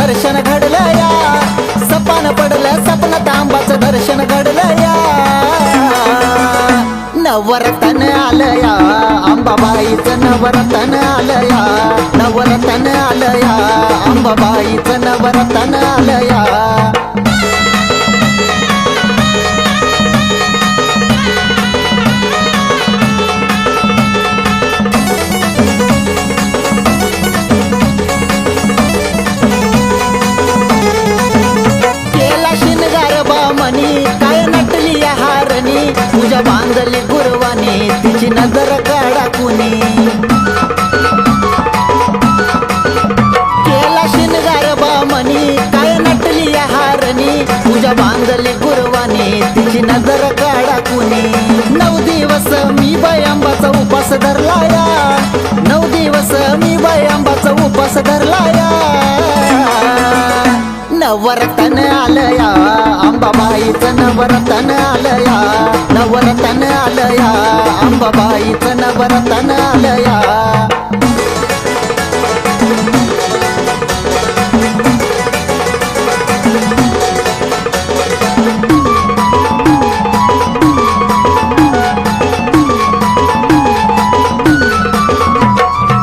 दर्शन घडलं या, सपान पडलं सपनात आंबाचं दर्शन घडलं या. नवरतन आलं या, अंबाबाईचं नवरतन आलं या, नवरतन आलं या, अंबाबाईचं नवरतन आलं या. तुझ्या बांधली गुरवानी तिची नजर काढा कुणी. केला शिनगार बामणी काय नटली या हारणी, तुझ्या बांधली गुरवानी तिची नजर काढा कुणी. 9 दिवस मी बाई आंबाचा उपास धरला या, 9 दिवस मी बाई आंबाचा उपास धरला या. नवरतन आलं या, अंबाबाईचं नवरतन आलं या, नवरतन आलं या, अंबाबाईचं नवरतन आलं या.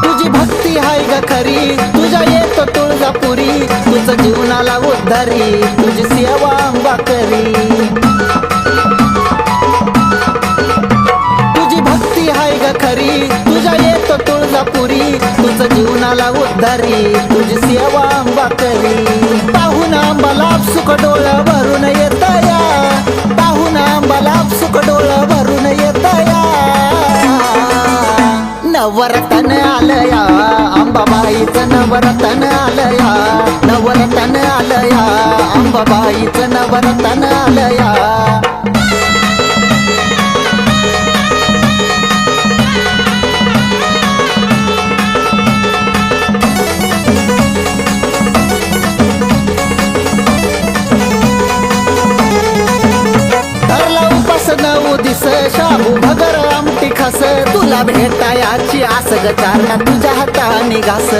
तुझी भक्ती हाय ग खरी, तुझ्या येतो तुळजापुरी, तुझं जीवनाला उद्धारी, तुझी सेवा अंबा करी. तुझी भक्ती हाय ग खरी, तुझ्या येतो तुळजापुरी, तुझं जीवनाला उद्धारी, तुझी सेवा अंबा करी. पाहून आंबाला सुख डोळं भरून येत या, पाहून आंबाला सुख डोळं भरून येत या. नवरतन आलं या, अंबाबाईचं नवरतन आलं या, नवरतन आलं या, अंबाबाईचं नवरतन आलं या. धरला उपास 9 दिस, शाबू भगर आमटी खास, तुला भेटायाची आस ग चारला तुझ्या हाताने घास.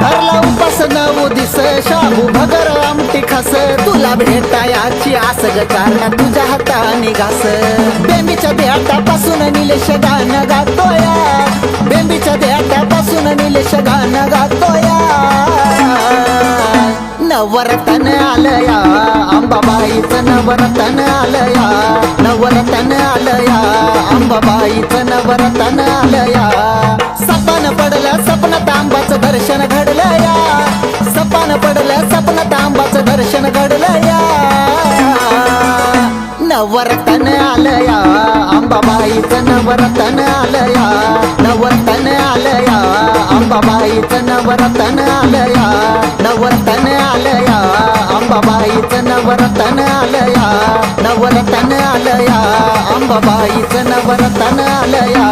धरला उपास 9 दिस, शाबू भगर आमटी खास, तुला भेटायाची आस ग चारला तुझ्या हाताने घास. बेंबीच्या देठापासून निलेश गाणं गातोया, बेंबीच्या देठापासून निलेश गाणं गातोया. नवरतन आलं या, अंबाबाईचं नवरतन आलं या, नवरतन आलं या, अंबाबाईचं नवरतन आलं या. सपान पडलं सपनात आंबाचं दर्शन घडलं या, सपान पडलं सपनात आंबाचं दर्शन घडलं या. नवरतन आलं या, अंबाबाईचं नवरतन आलं या, नवरतन आलं या, अंबाबाईचं नवरतन आलं या, नवरतन आलं या, अंबाबाईचं नवरतन आलं या, नवरतन आलं या, अंबाबाईचं नवरतन आलं या.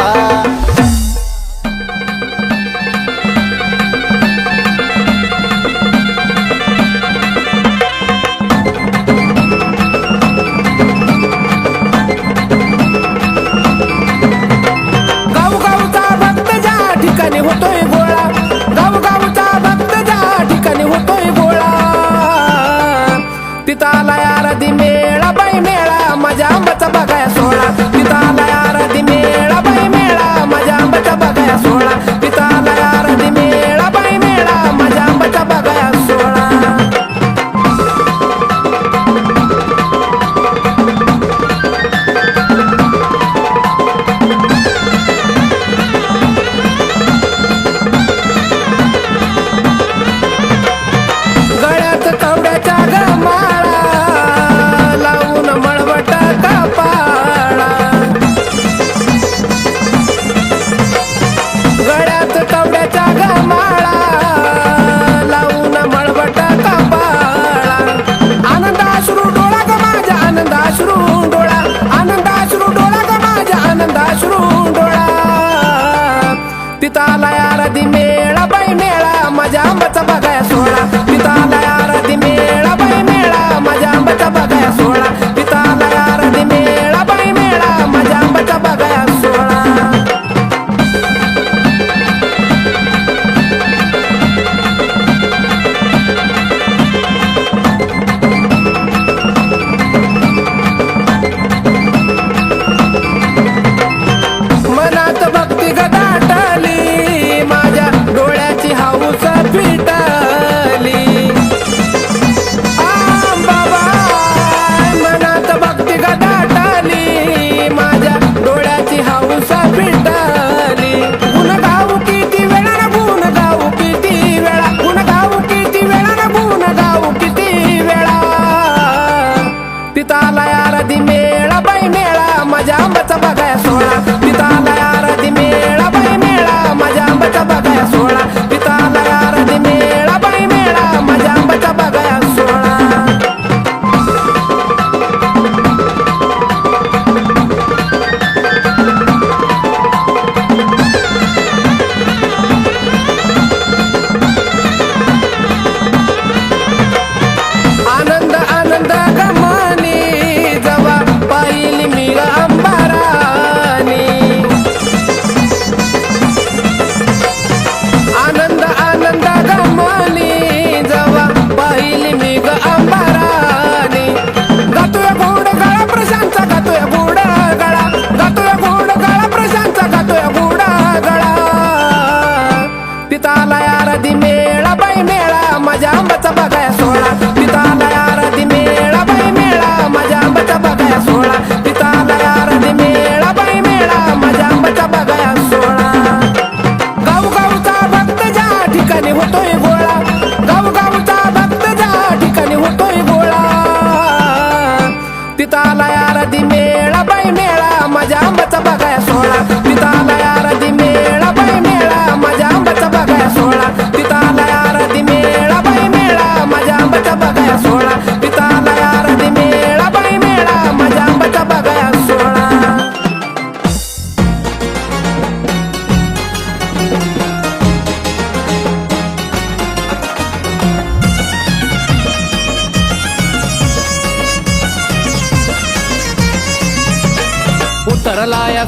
होतोय गोळा, गावगावचा भक्त ज्या ठिकाणी होतोय गोळा. तिथं आला आराधी मेळा बाई मेळा, माझ्या आंबाचा बघाया सोळा. तिथं आला आराधी मेळा बाई मेळा, माझ्या आंबाचा बघाया सोळा. तिथं आला आराधी मेळा बाई मेळा, माझ्या आंबाचा बघाया सोळा.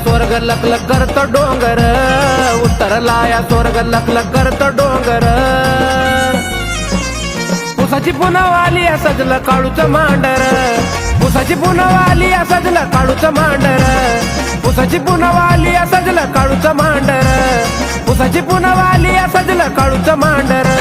स्वर्ग लखलख करतो डोंगर, उत्तरला या स्वर्ग लखलख करतो डोंगर. उसाची पुनवाली सजलं काळूचं मांडर, उसाची पुनवाली सजलं काळूचं मांडर, उसाची पुनवाली सजलं काळूचं मांडर, उसाची पुनवाली सजलं काळूचं मांडर.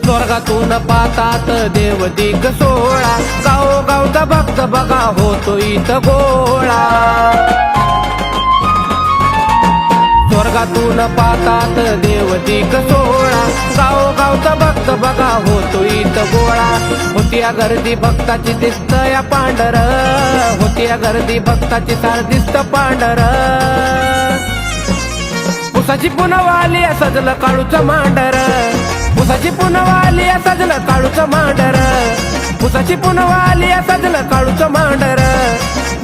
स्वर्गातून पातात देव दिग सोळा, गावोगावचा भक्त बघा होतो इथं गोळा. स्वर्गातून पातात देव दिग सोळा, गावोगावचा भक्त बघा होतो इथं गोळा. होतीया गर्दी भक्ताची दिसत या पांढर, होतीया गर्दी भक्ताची सार दिसत पांढर. उसाची पुनवाली सजलं काळूचं मांडर, उसाची पुनवाली सजलं काळूचं मांडर, उसाची पुनवाली सजलं काळूचं मांडर,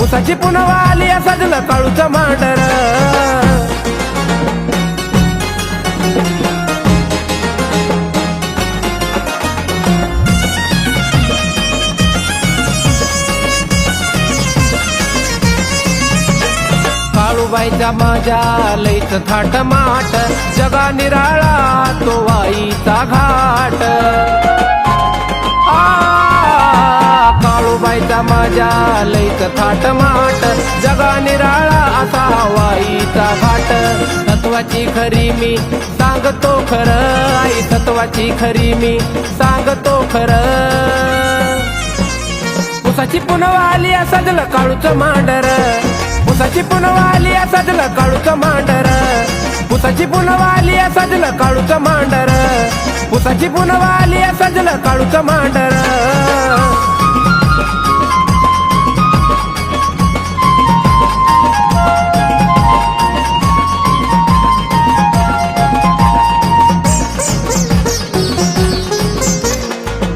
उसाची पुनवाली सजलं काळूचं मांडर. काळूबाईचा माझ्या लईच थाट माट, जगा निराळा तो वाईचा घाट. काळूबाईचा माझ्या लईच थाट माट, जगा निराळा असा वाईचा घाट. तत्वाची खरी मी सांगतो खरं, आई तत्वाची खरी मी सांगतो खरं. उसाची पुनवाली सजलं काळूचं मांडर, उसाची पुनवाली सजलं काळूचं मांडर, उसाची पुनवाली सजलं काळूचं मांडर, उसाची पुनवाली सजलं काळूचं मांडर.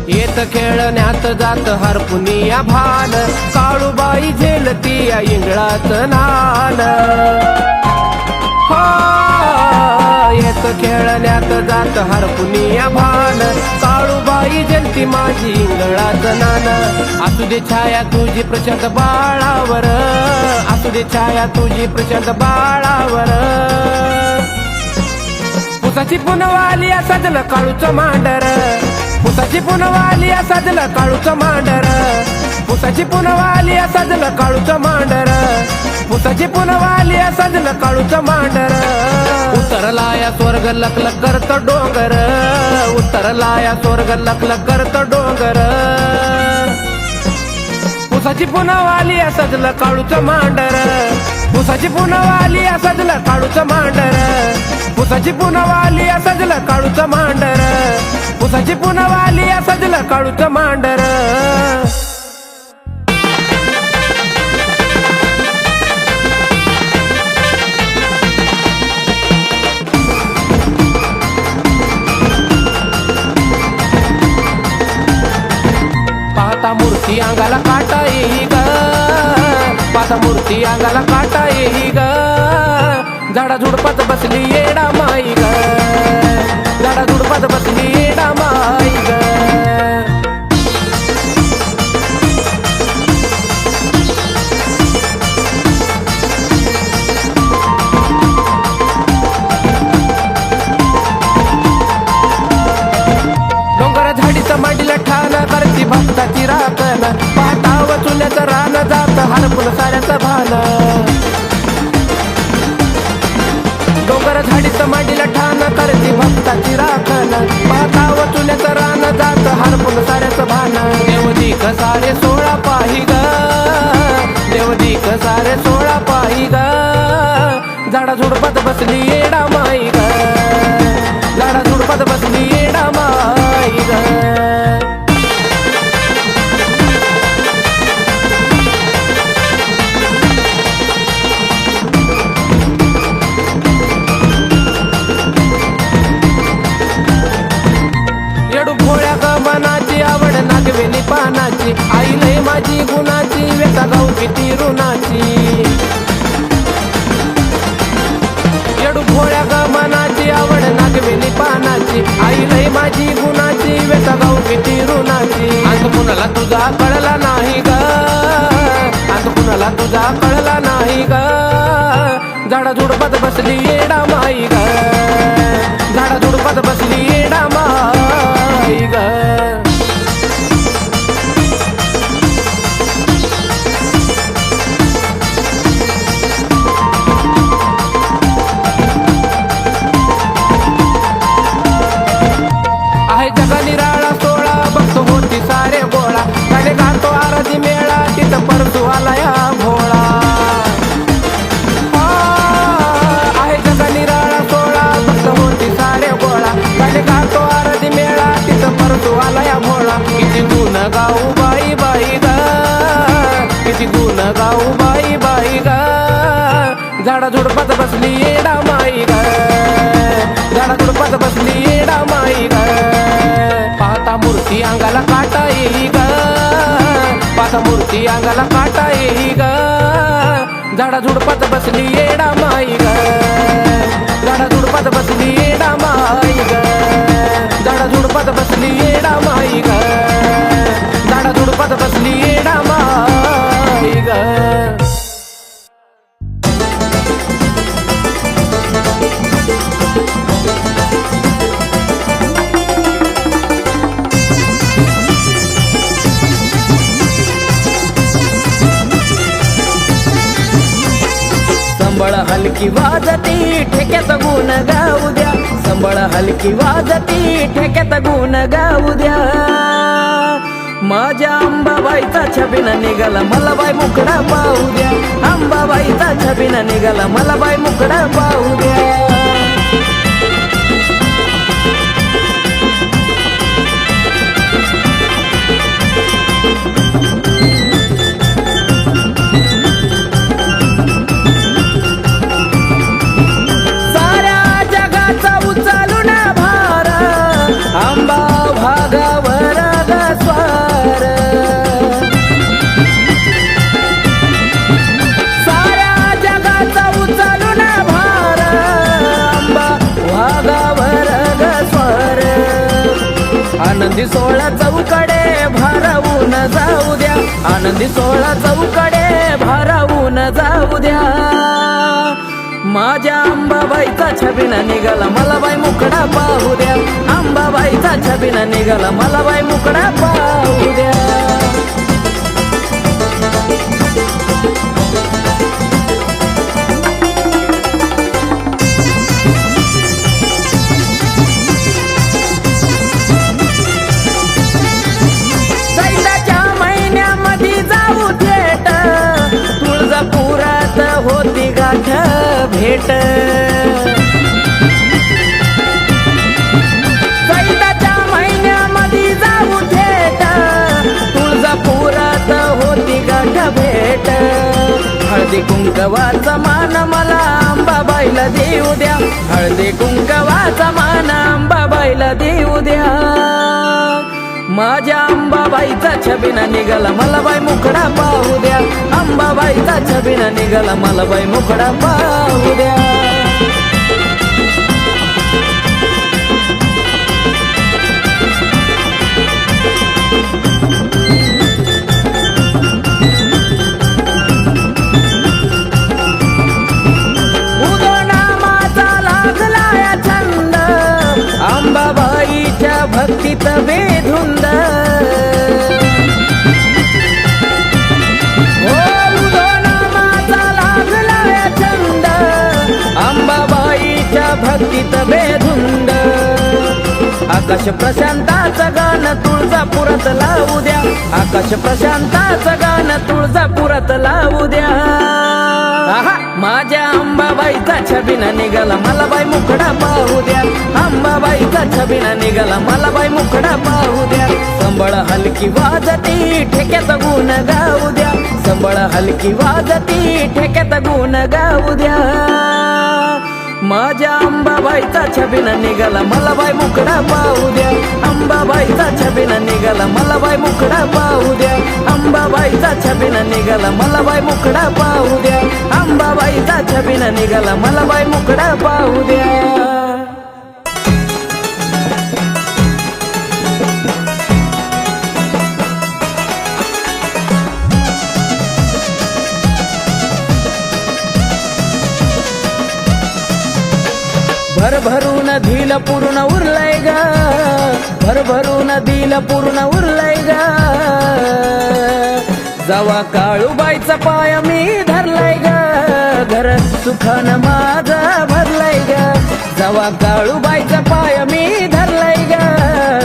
येत खेळण्यात जात हरपुनिया भान, काळूबाई झेलती या इंगळाचं नान. येत खेळण्यात जात हरपुनिया भान, काळूबाई झेलती माझी इंगळाचं नान. असू दे छाया तुझी प्रचंड बाळावर, असू दे छाया तुझी प्रचंड बाळावर. उसाची पुनवाली सजलं काळूचं मांडर, उसाची पुनवाली सजलं काळूचं मांडर, उसाची पुनवाली सजलं काळूचं मांडर, उसाची पुनवाली सजलं काळूचं मांडर. उत्तरला या स्वर्ग लखलख करतो डोंगर, उत्तरला या स्वर्ग लखलख करतो डोंगर. उसाची पुनवाली सजलं काळूचं मांडर, उसाची पुनवाली सजलं काळूचं मांडर, उसाची पुनवाली सजलं काळूचं मांडर, उसाची पुनवाली सजलं काळूचं मांडर. पाहता मूर्ती अंगाला काटा येई ग, पाहता मूर्ती अंगाला काटा येई ग. झाडा झुडपात बसली येडा माई ग, झाडा झुडपात बसली येडा माई ग. डोंगर झाडीचं मांडीला ठाण करती भक्ताची राखण, पाटाव चुल्याचं रान जात हरपून साऱ्याचं भान. डोंगर झाडीचं मांडीला ठाण करती भक्ताची राखण, पाटाव चुल्याचं रान जात हरपून साऱ्याचं भान. देवदीक सारे 16 पाही ग, देवदीक सारे 16 पाही ग. झाडा झुडपात बसली येडा माई ग, झाडा झुडपात बसली येडा माई ग. येडू भोळ्या ग मनाची आवड नागवेली पानाची, आई लय माझी गुणाची व्यथा गाऊ किती ऋणाची. बसली येडा माई ग, झाडा झुडपात बसली येडा माई ग. आहे जगा निराळा सोळा बघतो होती सारे गोळा, गाणे गातो आरती मेळा तिथं परतू आला या भोळा. आहे जगा निराळा सोळा बघतो होती सारे गोळा, गाणे गातो आरती मेळा तिथं परतू आला या भोळा. किती गुण गाऊ बाई बाई ग, किती गुण गाऊ बाई बाई ग, झाडा झुडपात बसली येडा माई ग, झाडा झुडपात बसली येडा माई ग. पाहता मूर्ती अंगाला काटा येई ग, पाहता मूर्ती अंगाला काटा येई ग, झाडा झुडपात बसली येडा माई ग, झाडा झुडपात बसली येडा माई ग, झाडा झुडपात बसली येडा माई ग, झाडा झुडपात बसली येडा माई ग. संबळ हलकी वाजती ठेक्यात गुण गाऊ द्या, संबळ हलकी वाजती ठेक्यात गुण गाऊ द्या. माझ्या अंबाबाईचा छबिना निघाला मला बाई मुकडा पाहू द्या, अंबाबाईचा छबिना निघाला मला बाई मुकडा पाहू द्या. आंबा भागावर स्वार, साऱ्या जगाचा उचलून भार, आंबा भागावर स्वार. आनंदी सोळा चौकडे भारावून जाऊ द्या, आनंदी सोळा चौकडे भारावून जाऊ द्या. माझ्या अंबाबाईचा छबिना निघाला मला बाई मुकडा पाहू द्या, अंबाबाईचा छबिना निघाला मला बाई मुकडा पाहू द्या. चैत्राच्या महिन्यामध्ये जाऊ थेट, तुळजापुरात होती गाठ भेट. चैत्राच्या महिन्यामध्ये जाऊ थेट, तुळजापुरात होती गाठ भेट. हळदी कुंकवाचा मान मला अंबाबाईला देऊ द्या, हळदी कुंकवाचा मान अंबाबाईला देऊ द्या. माझ्या अंबाबाईचा छबिना निघाला मला बाई मुकडा पाहू द्या, अंबाबाईचा छबिना निघाला मला बाई मुकडा पाहू द्या. उदोनामाचा लागला या छंद, अंबाबाईच्या भक्तीत बेधुंद. अंबाबाईच्या भक्तीत बेधुंद. आकाश प्रशांताचं गाणं तुळजापुरात लावू द्या, आकाश प्रशांताचं गाणं तुळजापुरात लावू द्या. माझ्या अंबाबाईचा छबिना निघाला मला बाई मुकडा पाहू द्या, अंबाबाईचा छबिना निघाला मला बाई मुकडा पाहू द्या. संबळ हलकी वाजती ठेक्यात गुण गाऊ द्या, संबळ हलकी वाजती ठेक्यात गुण गाऊ द्या. माझ्या अंबाबाईचा छबिना निघाला मला बाई मुकडा पाहू द्या, अंबाबाईचा छबिना निघाला मला बाई मुकडा पाहू द्या, अंबाबाईचा छबिना निघाला मला बाई मुकडा पाहू द्या, अंबाबाईचा छबिना निघाला मला बाई मुकडा पाहू द्या. भरभरून दिल पूर्ण उरलंय ग, भरभरून दिल पूर्ण उरलंय ग. जवा काळूबाईचा पाय मी धरलाय ग, घर सुखान माझं भरलंय ग. जवा काळूबाईचा पाय मी धरलाय ग,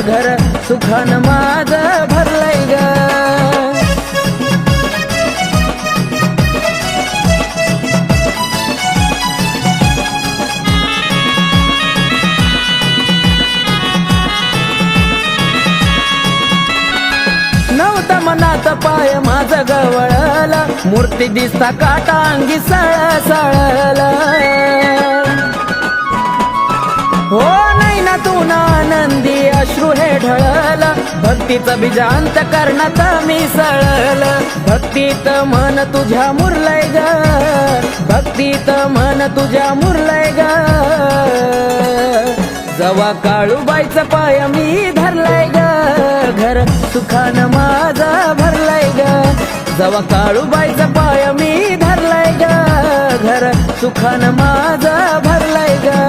घर सुखान माझं भरलंय ग. नव्हता मनात पाय माझ गवळला, मूर्ती दिसता काटा अंगी सळसळला. हो नाही ना तू आनंदी अश्रू हे ढळला, भक्तीचं बीजांत करणात मिसळल. भक्तीत मन तुझ्या मुरलंय ग, भक्तीत मन तुझ्या मुरलंय ग. जवा काळूबाईचा पाय मी धरलाय ग, घर सुखान माझा भरलाय ग. जवा काळूबाईचा पाय मी धरलाय ग, घर सुखान माझा भरलाय ग.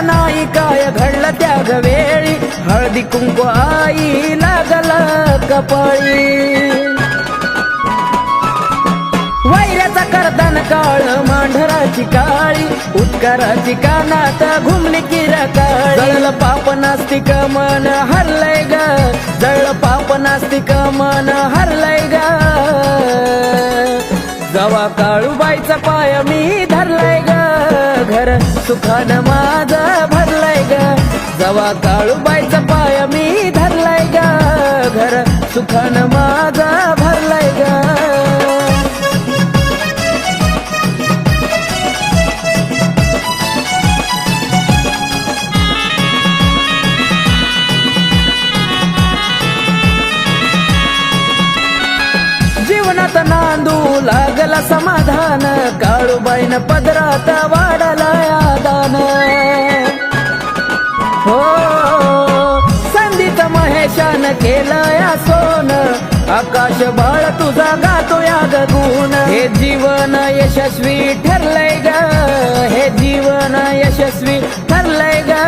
नाही काय घडलं त्या वेळी, हळदी कुंकू आई लागला कपाळी. वैऱ्याचा करतान काळ मांढराची काळी, उत्काराची कानात घुमली किरकाळी. जळलं पाप नास्तिक मन हरलंय ग, जळलं पाप नास्तिक मन हरलंय ग. जवा काळूबाईचा पाय मी धरलाय ग, घर सुखान माझं भरलाय ग. जवा काळूबाईचा पाय मी धरलाय ग, घर सुखान माझं भरलाय ग. जीवनात नांदू लागला समाधान, काळूबाईन पदरात वाढला दान. हो संधीच महेशान केलं या सोन, आकाश बाळ तुझा गातो या गुण. हे जीवन यशस्वी ठरलंय ग, हे जीवन यशस्वी ठरलंय ग.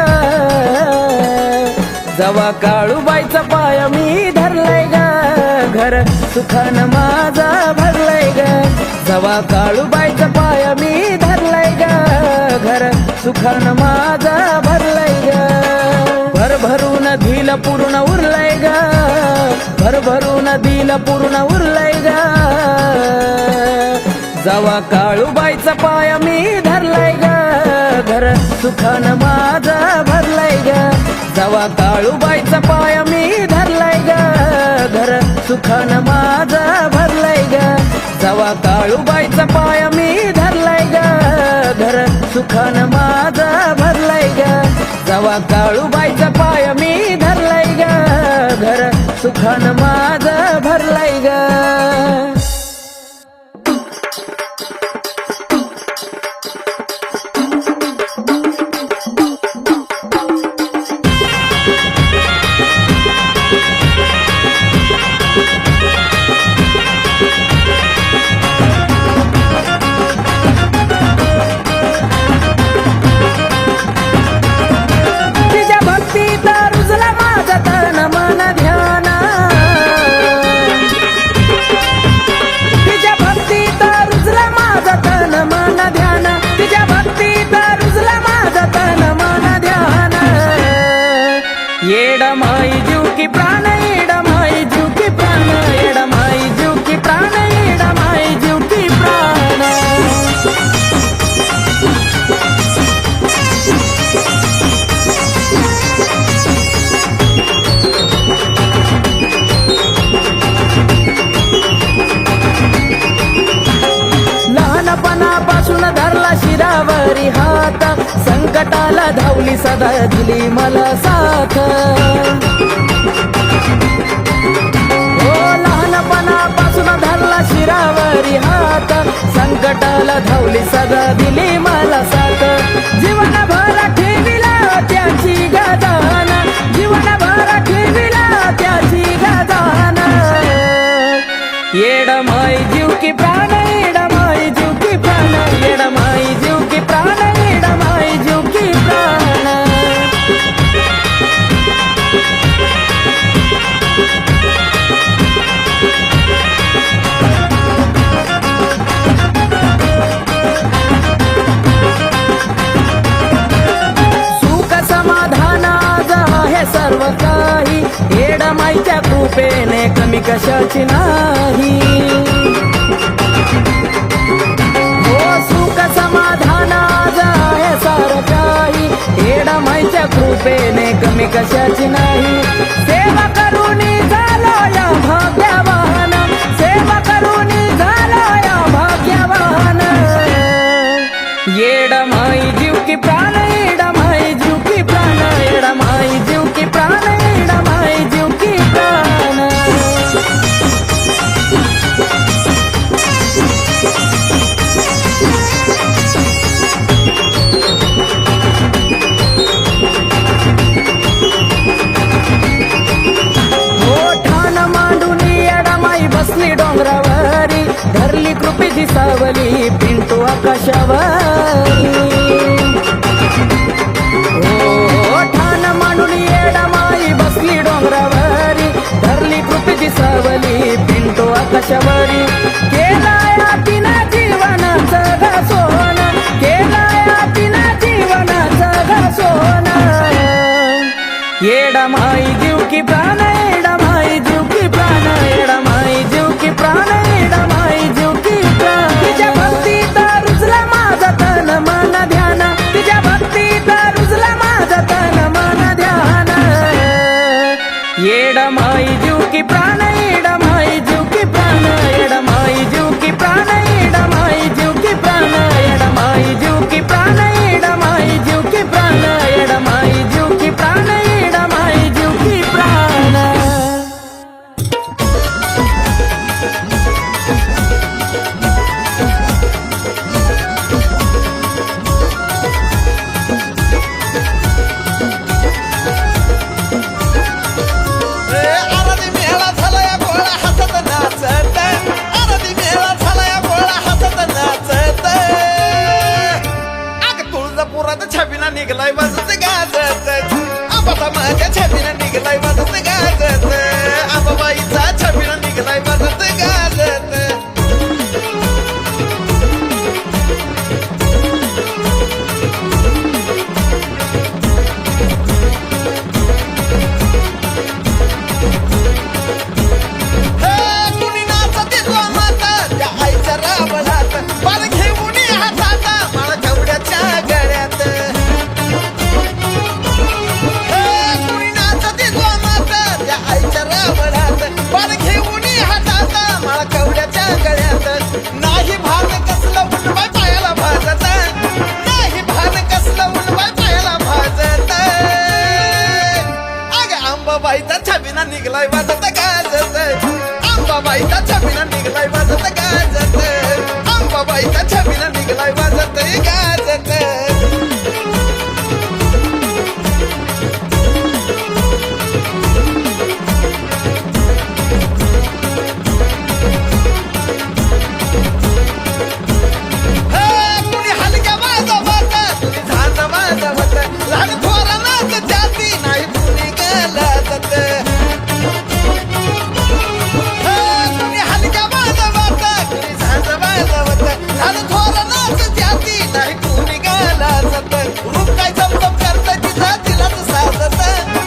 जवा काळूबाईचा पाय मी धरलाय ग, घर सुखान माझा भरलाय ग. जवा काळूबाईचा पाय मी धरलाय ग, घर सुखान माझा भरलाय ग. भरभरून दिल पूर्ण उरलंय ग, भरभरून दिल पूर्ण उरलंय ग. जवा काळूबाईचा पाय मी धरलाय ग, घर सुखान माझा भरलाय ग. जवा काळूबाईचा पाय मी धरलाय ग, घर सुखान माझा भरलाय ग. जवा काळूबाईचा पाय मी धरलाय ग, घर सुखान माझा भरलाय ग. जवा काळूबाईचा पाय मी धरलाय ग, घर सुखान माझा भरलाय ग. एडमाई जीव की प्राण, एडमाई जीव की प्राण, एडमाई जीव की प्राण, एडमाई जीव की प्राण. लहानपणापासून धरला शिरावरी हात, संकटाला धावली सदा दिली मला साथ. हो लहानपणापासून धरला शिरावरी हात, संकटाला धावली सदा दिली मला साथ. जीवनभर ठेविला सर्व काही येडमाईच्या कृपेने कमी कशाची नाही हो सुख समाधान आज आहे सारं काही येडमाईच्या कृपेने कमी कशाची नाही सेवा करूनी झालो या भाग्यवान सेवा करूनी झालो या भाग्यवान येडमाई जीव की प्राण येडमाई जीव की प्राण येडमाई जीव की प्राण येडमाई जीव की प्राण ठाण मांडून येडमाई बसली डोंगरावरी धरली कृपेची सावली पिंटू आकाशावरी हो ठाण मांडून येडमाई बसली डोंगरावरी धरली कृपेची सावली पिंटू आकाशावरी केलाया तिना जीवनाचं ग सोन केलाया तिना जीवनाचं ग सोन येडमाई जीव की प्राण येडमाई जीव की प्राण येडमाई जीव की प्राण येडमाई जीव की प्राण तिच्या भक्तीत रुजला माझा तन मन ध्यान तिच्या भक्तीत रुजला माझा तन मन ध्यान येडमाई जीव की प्राण येडमाई जीव की प्राण येडमाई जीव की प्राण येडमाई जीव की प्राण येडमाई जीव की प्राण येडमाई जीव की प्राण येडमाई जीव की प्राण येडमाई जीव की प्राण आरती मेळा झाला या गोळा हसत नाचत आरती मेळा झाला या गोळा हसत नाचत अग तुळजापुरात छबिना निघलाय वाजत गाजत आंबाबा माझ्या छबिना निघलाय वाजत गाजत आंबाबाईचा छबिना निघलाय वाजत गाजत कुणी नाचते माता त्या आईच्या रावणात बाळ घेऊन हातात माळ केवड्याच्या गळ्यात कुणी नाचते माता त्या आईच्या रावणात बाळ घेऊन हातात माळ केवड्याच्या गळ्यात नाही भान कसलं उलवाय पायाला भाजत नाही भान कसलं उलवाय पायाला भाजत अग आंबाबाईचा छबिना निघलाय वाजत गाजत आंबाबाईचा छबिना निघलाय वाजत गाजत आंबाबाईचा छबिना निघलाय वाजत गाजत कुणी हलक्या वाजवत कुणी झांज वाजवत लहान थोरा नाच जाती नाही कुणी गलत कुणी हलक्या वाजवत कुणी झांज वाजवत लहान थोरा नाच जाती नाही कुणी गलत रूप काय चमचम करत तिचा दिलाच साजत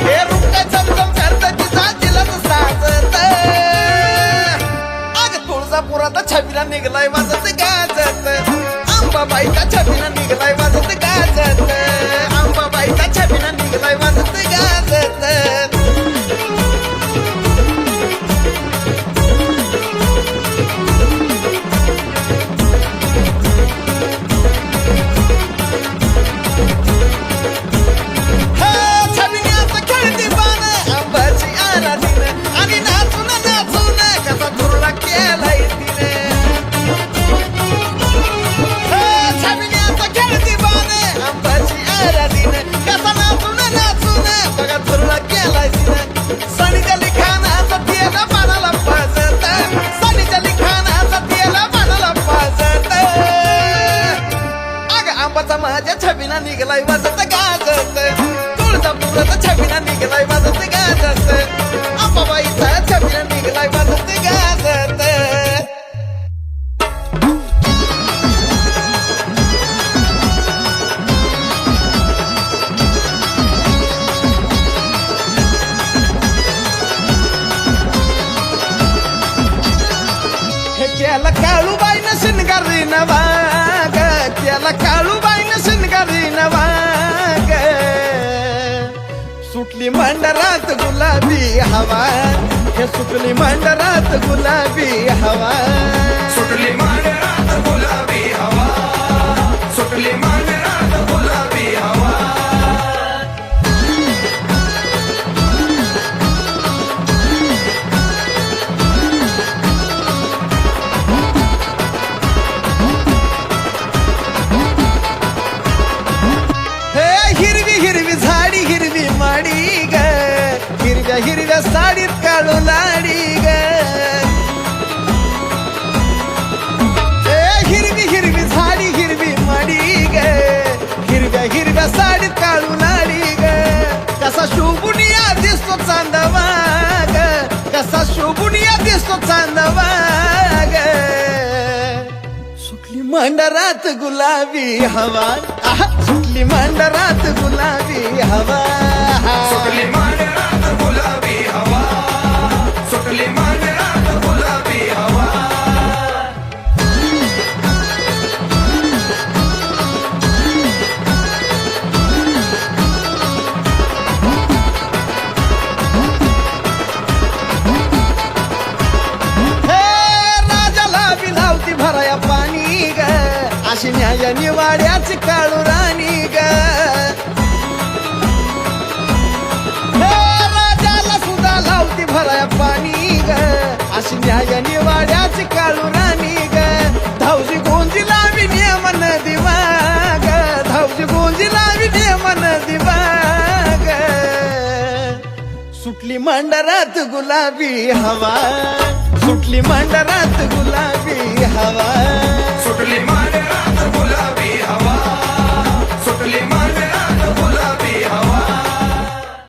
हे रूप काय चमचम करत तिचा दिलाच साजत अग तुळजापुरात छबिना निघलाय वाजत गाजत आंबाबाईचा छबिना निघलाय वाजत गाजत आंबाबाईचा छबिना निघलाय वाजत गाजत छबिन्याचं खेळती बाण आंबाची आराधीन आणि नाचून नाचून कसा धुरळा केलाय तिने छबिन्याचं खेळती बाण आंबाची आराधीन कसा नाचून नाचून बघा धुरळा केलाय तिने सणीच्या लिखाणाचा तिला बाणाला पाजत सणीच्या लिखाणाचा तिला बाणाला पाजत अग आंबाचा माझ्या छबिना निघलाय वाजत गाजत तुळजापुरात छबिना निघलाय वाजत गाजत आंबाबाईचा छबिना निघलाय वाजत गाजत शिनगारी नवाग त्याला काळूबाईनं शिनगारी नवाग सुटली मंडरात गुलाबी हवा हे सुटली मंडरात गुलाबी हवा सुटली मांडरात गुलाबी हवा सुटली मांडरात गुलाबी हवा हे हिरवी हिरवी झाडी हिरवी माडी ग हिरव्या हिरव्या साडीत काळू लाडी ग हे हिरवी हिरवी झाडी हिरवी माडी ग हिरव्या हिरव्या साडीत काळू लाडी ग कसा शोभुनिया दिसतो चांदवा ग कसा शोभुनिया दिसतो चांदवा ग सुटली मंडरात गुलाबी हवा आहा, सुटली मंडरात गुलाबी हवा सुटली मांडरात गुलाबी हवा सुटली मांडरात गुलाबी हवा हे राजाला बी लावती भराया पाणी ग अशी न्याय निवाड्याची काळू राणी ग हे राजाला सुद्धा लावती भराया पाणी ग अशी न्याय निवाड्याची काळू राणी ग धावजी गोंजी लावी नियमन दिवा ग धावजी गोंजी लावी नियमन दिवा ग सुटली मंडरात गुलाबी हवा सुटली मंडरात गुलाबी हवा सुटली मांडरात